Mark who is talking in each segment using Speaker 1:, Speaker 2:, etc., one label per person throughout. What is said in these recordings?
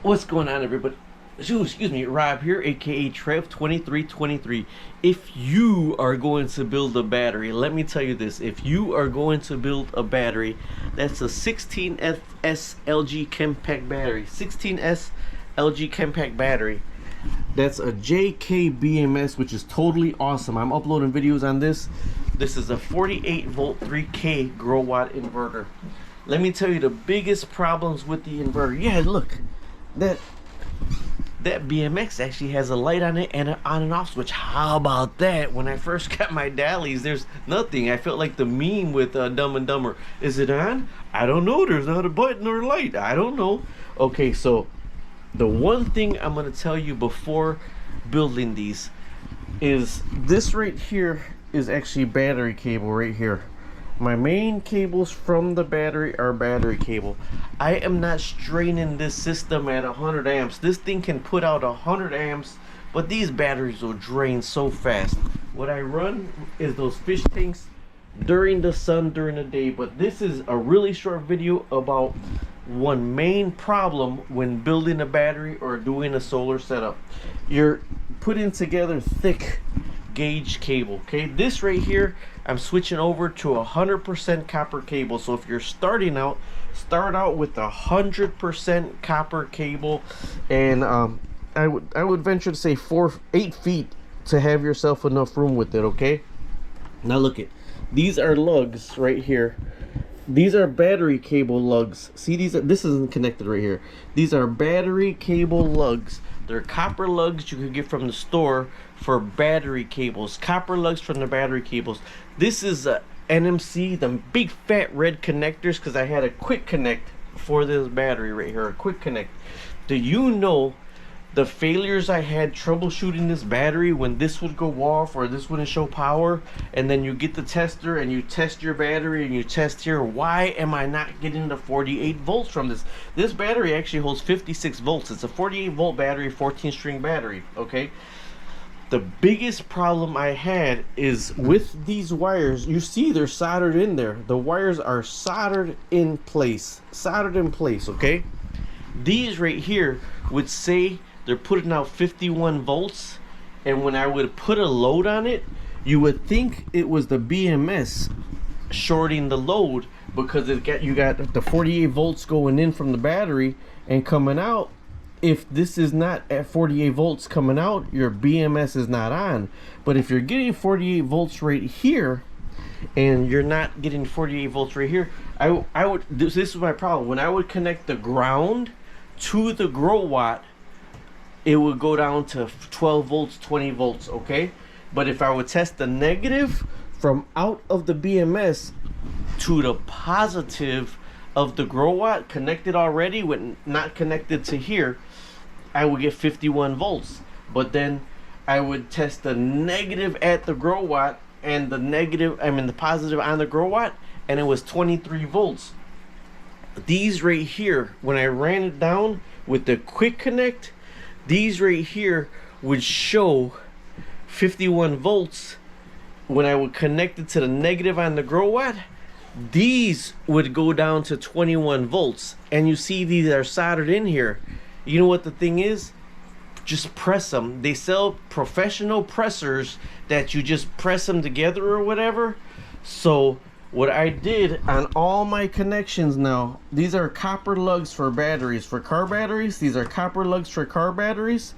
Speaker 1: What's going on, everybody? Excuse me, Rob here, aka Trev2323. If you are going to build a battery, let me tell you this. If you are going to build a battery, that's a 16S LG Chempact battery. 16S LG Chempact battery. That's a JK BMS, which is totally awesome. I'm uploading videos on this. This is a 48 volt 3K grow watt inverter. Let me tell you the biggest problems with the inverter. Yeah, look. That BMX actually has a light on it and an on and off switch. How about that? When I first got my Dallies, there's nothing. I felt like the meme with Dumb and Dumber. Is it on? I don't know. There's not a button or a light. I don't know. Okay, so the one thing I'm going to tell you before building these is this right here is actually battery cable right here. My main cables from the battery are battery cable. I am not straining this system at 100 amps. This thing can put out 100 amps, but these batteries will drain so fast. What I run is those fish tanks during the sun during the day, but this is a really short video about one main problem when building a battery or doing a solar setup. You're putting together thick gauge cable. Okay, this right here I'm switching over to 100% copper cable. So if you're starting out, start out with 100% copper cable, and I would venture to say 8 feet to have yourself enough room with it. Okay, now look at these are lugs right here. These are battery cable lugs. See, this isn't connected right here. These are battery cable lugs. They're copper lugs you could get from the store for battery cables. Copper lugs from the battery cables. This is a NMC, the big fat red connectors, because I had a quick connect for this battery right here. A quick connect. Do you know the failures I had troubleshooting this battery when this would go off or this wouldn't show power? And then you get the tester and you test your battery and you test here. Why am I not getting the 48 volts from this? This battery actually holds 56 volts. It's a 48 volt battery, 14 string battery. Okay, the biggest problem I had is with these wires. You see they're soldered in there. The wires are soldered in place. Okay, these right here would say they're putting out 51 volts, and when I would put a load on it, you would think it was the BMS shorting the load, because you got the 48 volts going in from the battery and coming out. If this is not at 48 volts coming out, your BMS is not on. But if you're getting 48 volts right here and you're not getting 48 volts right here, I would this is my problem. When I would connect the ground to the grow watt, it would go down to 12 volts, 20 volts. Okay, but if I would test the negative from out of the BMS to the positive of the grow watt, connected already with not connected to here, I would get 51 volts. But then I would test the negative at the grow watt and the positive on the grow watt, and it was 23 volts. These right here, when I ran it down with the quick connect, these right here would show 51 volts. When I would connect it to the negative on the grow watt, these would go down to 21 volts. And you see these are soldered in here. You know what the thing is? Just press them. They sell professional pressers that you just press them together or whatever. So what I did on all my connections now, these are copper lugs for batteries, for car batteries. These are copper lugs for car batteries.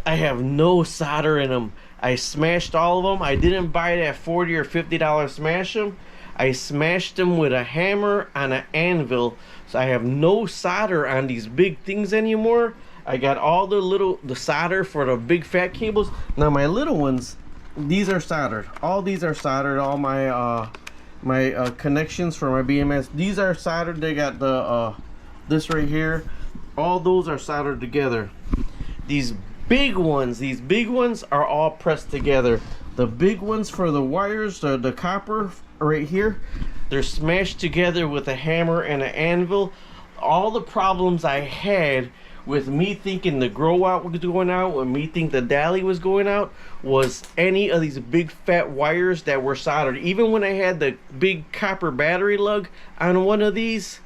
Speaker 1: I have no solder in them. I smashed all of them. I didn't buy that $40 or $50 smash them. I smashed them with a hammer on an anvil. So I have no solder on these big things anymore. I got all the solder for the big fat cables. Now my little ones, these are soldered. All these are soldered. All my connections for my BMS, these are soldered. They got the this right here. All those are soldered together. These big ones are all pressed together. The big ones for the wires, the copper right here, they're smashed together with a hammer and an anvil. All the problems I had with me thinking the grow out was going out, with me think the Dally was going out, was any of these big fat wires that were soldered. Even when I had the big copper battery lug on one of these,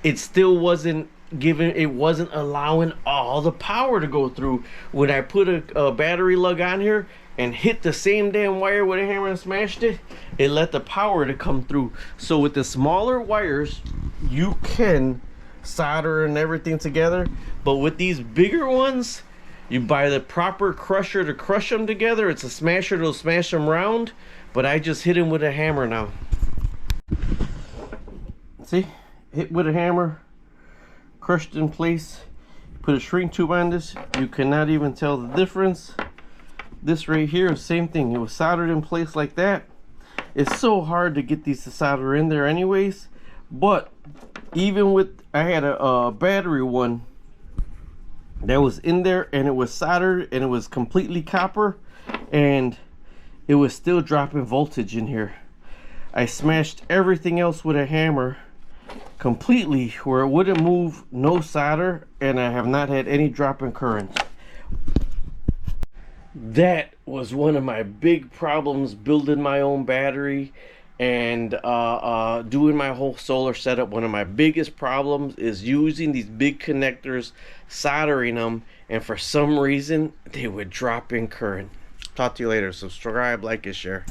Speaker 1: it still wasn't wasn't allowing all the power to go through. When I put a battery lug on here and hit the same damn wire with a hammer and smashed it, it let the power to come through. So with the smaller wires, you can solder and everything together, but with these bigger ones, you buy the proper crusher to crush them together. It's a smasher that'll smash them round, but I just hit him with a hammer now. See, hit with a hammer, crushed in place. Put a shrink tube on this, you cannot even tell the difference. This right here, same thing, it was soldered in place like that. It's so hard to get these to solder in there anyways, but even with, I had a battery one that was in there and it was soldered and it was completely copper and it was still dropping voltage in here. I smashed everything else with a hammer completely where it wouldn't move, no solder, and I have not had any drop in current. That was one of my big problems building my own battery and doing my whole solar setup. One of my biggest problems is using these big connectors, soldering them, and for some reason they would drop in current. Talk to you later. Subscribe, like, and share.